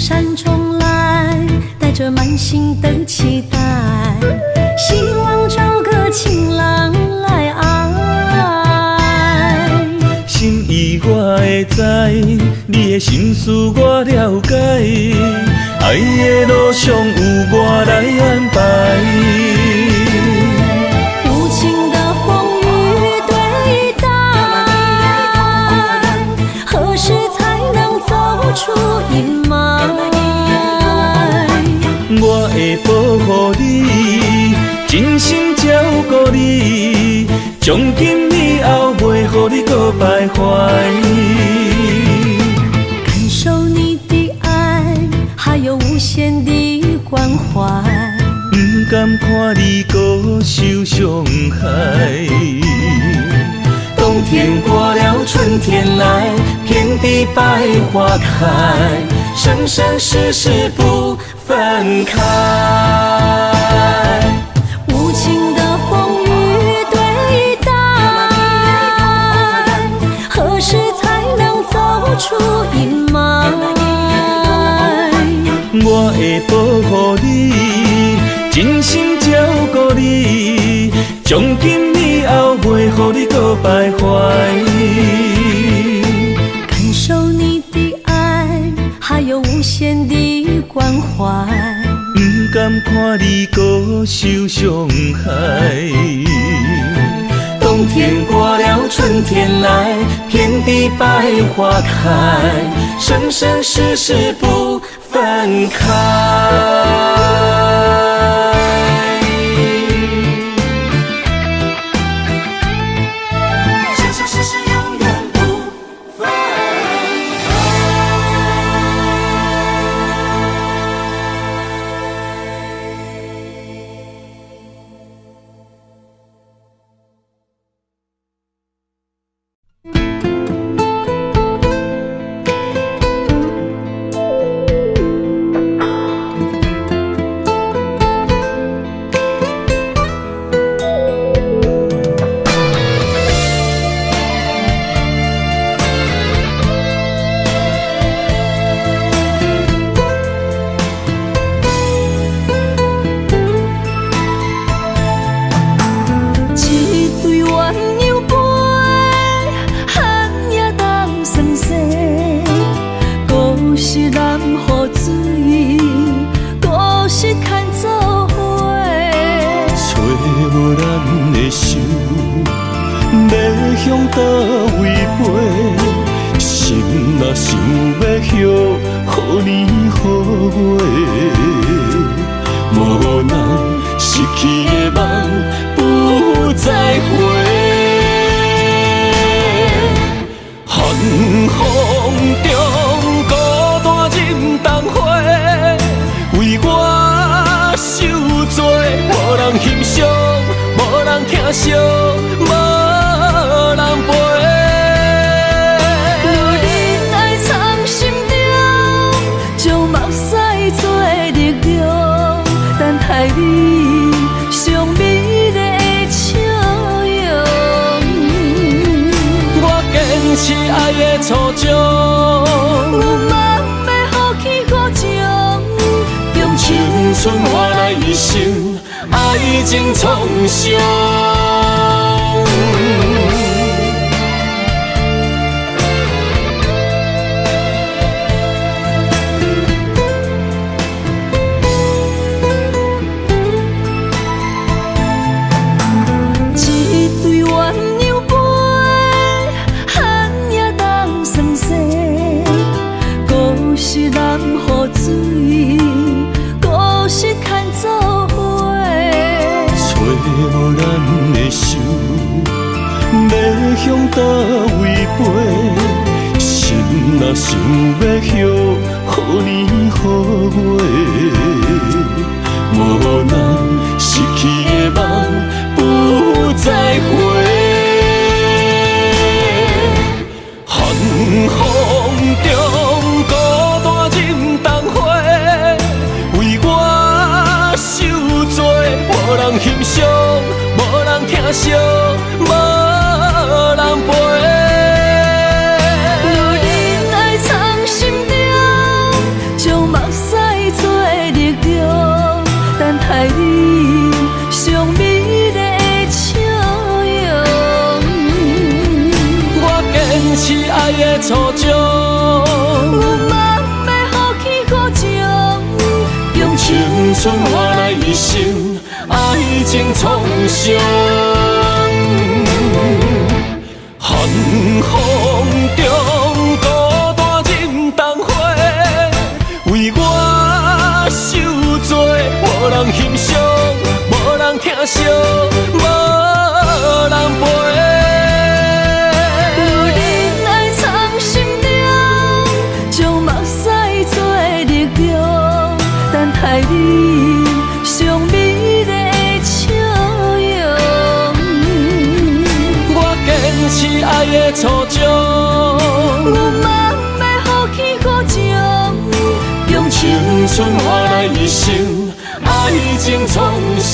山中来，带着满心的期待，希望找个情郎来爱。心意我会知，你的心思我了解，爱的路上有我来安排。无情的风雨对待，何时才能走出阴霾？我会保护你，真心照顾你，从今以后袂予你搁徘徊。感受你的爱，还有无限的关怀，不甘看你搁受伤害。冬天过了，春天来，遍地百花开，生生世世不分开。无情的风雨对待，何时才能走出阴霾？我会保护你，真心照顾你，从今以后袂予你搁徘徊。感受你的爱，还有无限的关怀，不甘看你搁受伤害。冬天过了，春天来，遍地百花开，生生世世不分开。倒位飞？心若想要许，予年予月，无人失去的梦不再回。寒风中孤单忍冬花，为我受罪，无人欣赏，无人疼惜，无人陪。如忍爱藏心中，将目屎做力量，等待你上美丽的笑容。我坚持爱的初衷，有梦要予起予情，用青春换来一生爱情创伤。向倒位飞，心若想要许，予年予月，无人失去的梦不再回。寒风中孤单忍冬花，为我受罪，无人欣赏，无人疼惜，无人陪。如忍爱藏心中，将目屎做力量，等待你上美丽的笑容。我坚持爱的初衷，有梦要予起予情，用青春换来一生爱情创伤。寒风中孤单忍冬花，为我受罪，无人欣赏，无人疼惜，无人陪。如忍爱藏心中，将目屎做力量，等待你上美丽的笑容。坚持爱的初衷，有梦要予起予情，用青春换来一生爱情创伤。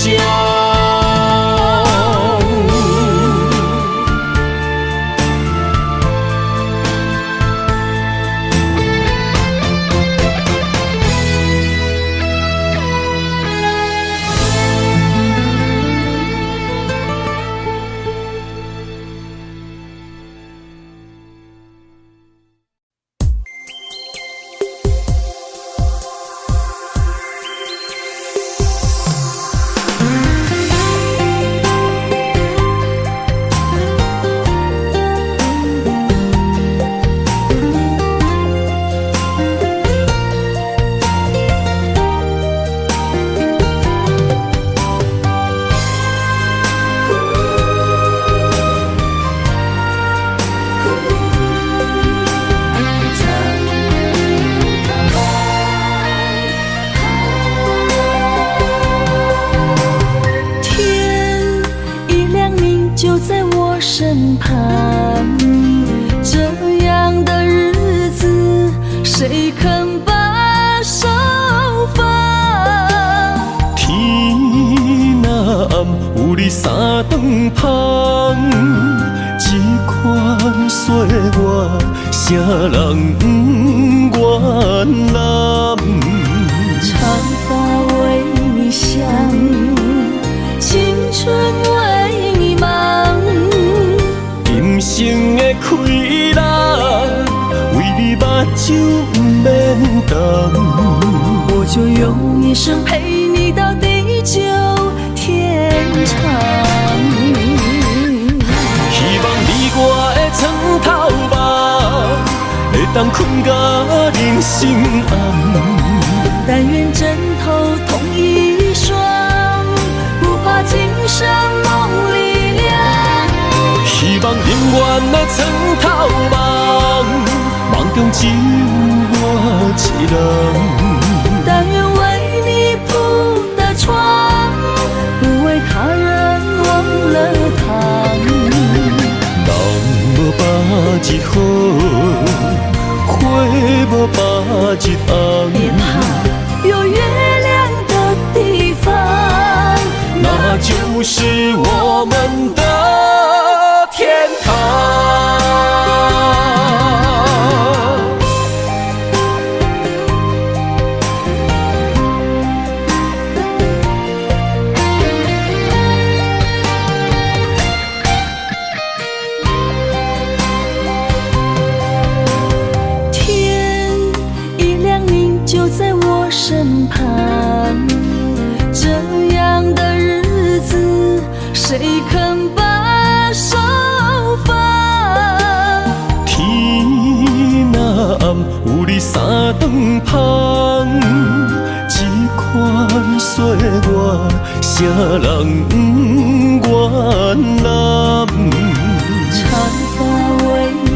身旁，这样的日子谁肯把手放？天若暗，有你三顿香，这款岁月，谁人不愿揽？长发为你香，青春为你忙。今生的快乐，为你目睭不免干。我就用一生陪你到地久天长。希望你我当困甲人生暗。但愿枕头同一双，不怕今生梦里凉。希望永远的床头梦，梦中只有我一人。但愿为你铺的床，不为他人忘了躺。人无百日好，花无百日红。别怕，有月亮的地方，那就是我们的天堂。天一亮，你就在我身旁。这样的日子，谁肯把手放？天若暗，有你三顿香，这款岁月，谁人不愿揽？长发为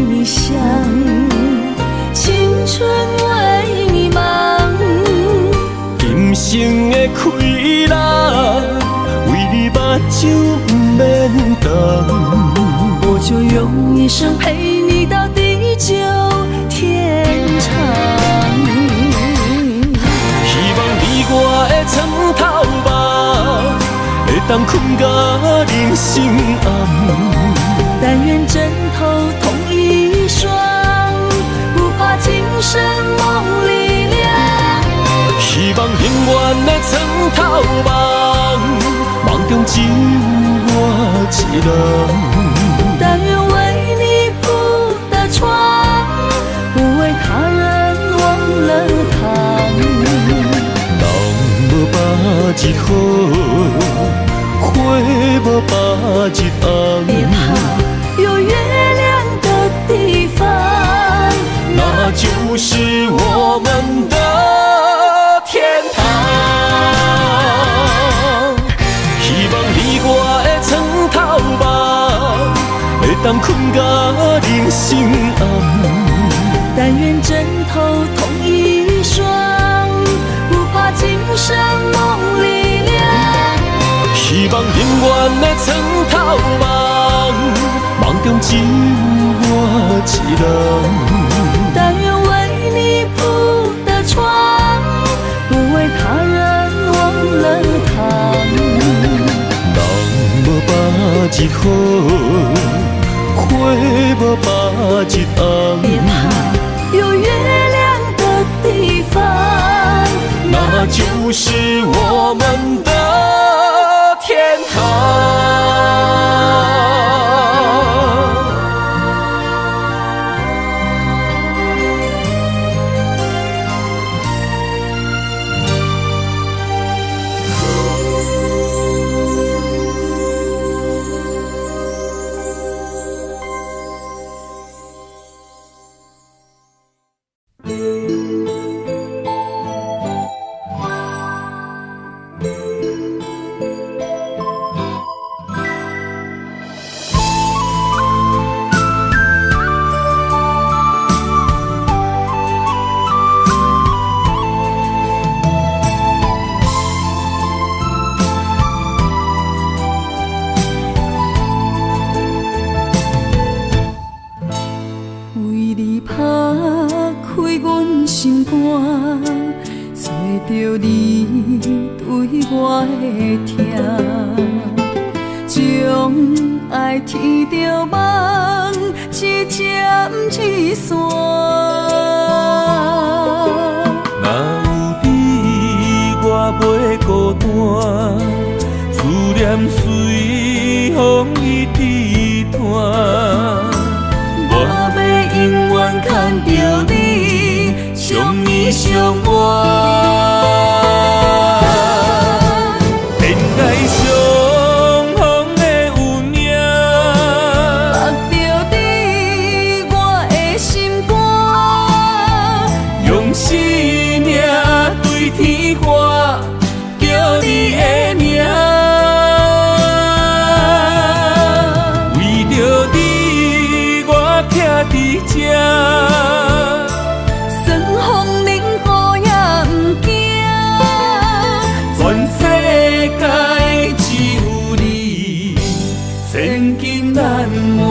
你香，青春为你忙。今生的快乐，为你目睭不免干。我就用一生陪你到地久天长。希望你我的床头梦，会当困甲人生暗。但愿枕头同一双，不怕今生梦里凉。希望永远的床头梦，梦中只有我一人。但愿为你铺的床，不为他人忘了躺。人无百日好，花无百日红。别怕，有月亮的地方，那就是我们的天堂。希望你我的床头梦，会当困甲人生暗。但愿枕头同一双，不怕今生梦里凉。希望永远的床头梦，梦中只有我一人。但愿为你铺的床，不为他人忘了躺。人无百日好，花无百日红。别怕，有月亮的地方，那就是我们的天堂。为你拍开阮心肝，找着你对我的疼，将爱天着梦，一针一线。若有你，我袂孤单，思念随风一直传。我要永远看着你，相依相伴。恋爱相逢的有影，目着你，我的心肝。界只有你，千金难换。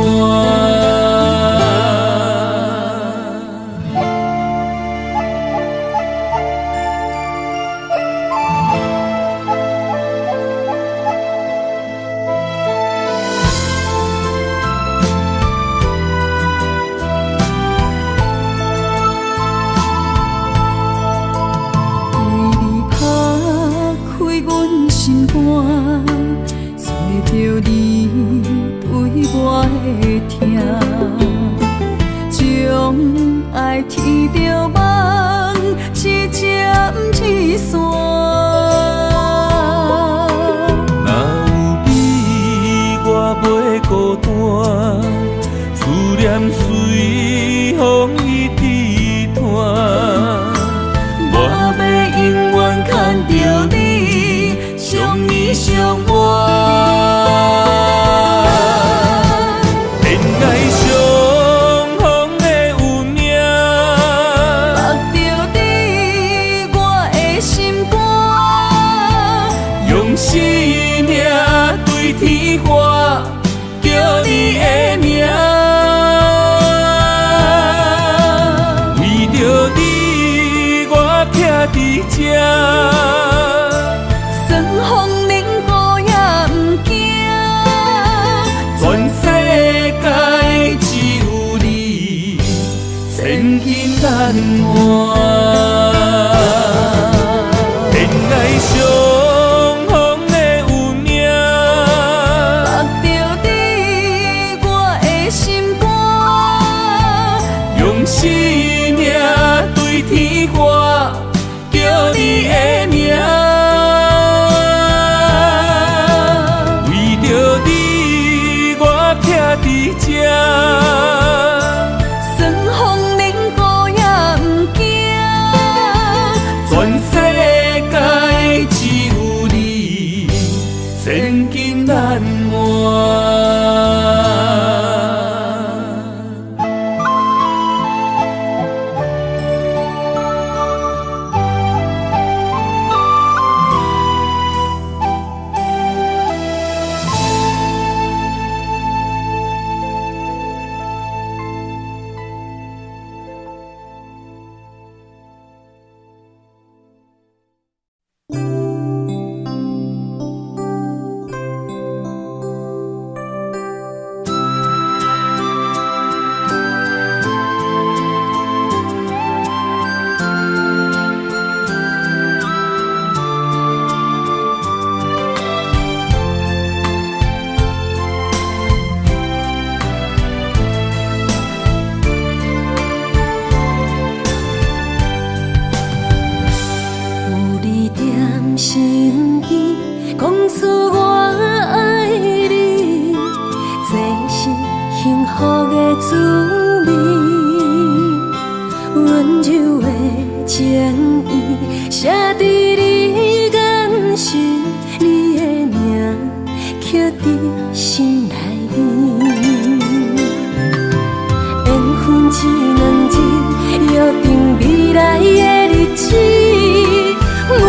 找着你对我的疼，将爱天着梦，一针一线。若有你，我袂孤单，思念随风一直传。我要永远牵着你，相依相伴。恋爱相逢的有命，目着你，我的心肝，用生命对天喊，叫你的名。为着你，我徛伫这。算风冷雨也不惊，全世界只有你，千金难换。恋爱相逢的有命，目着你，我的心肝，用生命对天喊，叫你的名。伫这，算风冷雨也不惊，全世界只有你，千金难换。身边讲出我爱你，这是幸福的滋味。温柔的情意写在你眼神，你的名刻在心内面。缘分一两日，约定未来的日子。我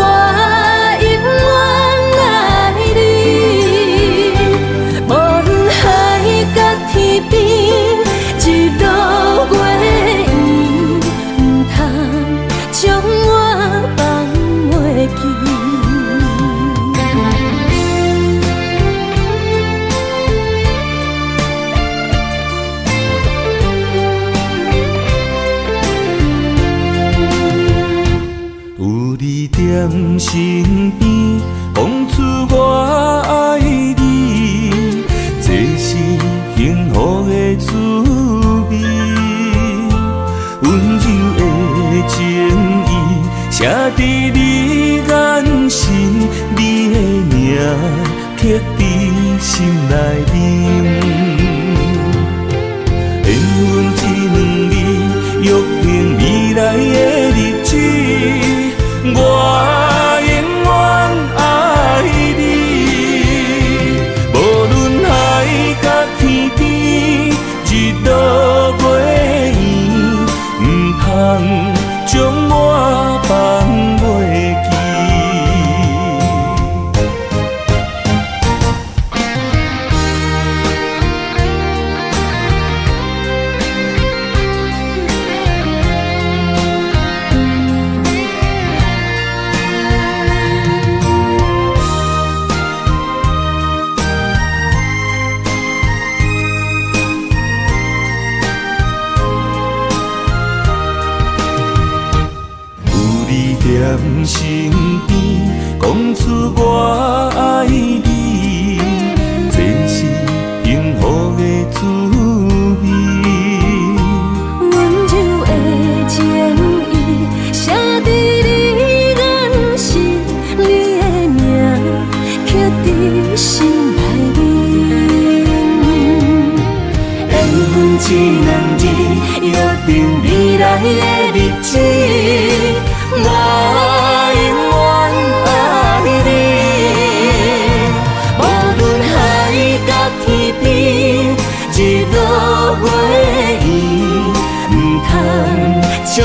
身边讲出我爱你，这是幸福的滋味。温柔的情意写在你眼神，你的名刻在心内面。缘分一两日，约定未来的日子。我永远爱你，无论海角天边，日落月圆，唔通将我放袂记。我爱你，这是幸福的滋味。温柔的情意写在你眼心，你的名刻在心内面。缘分只两字，约定未来的日子，我永远爱你。无论海角天边，一路月圆，不通将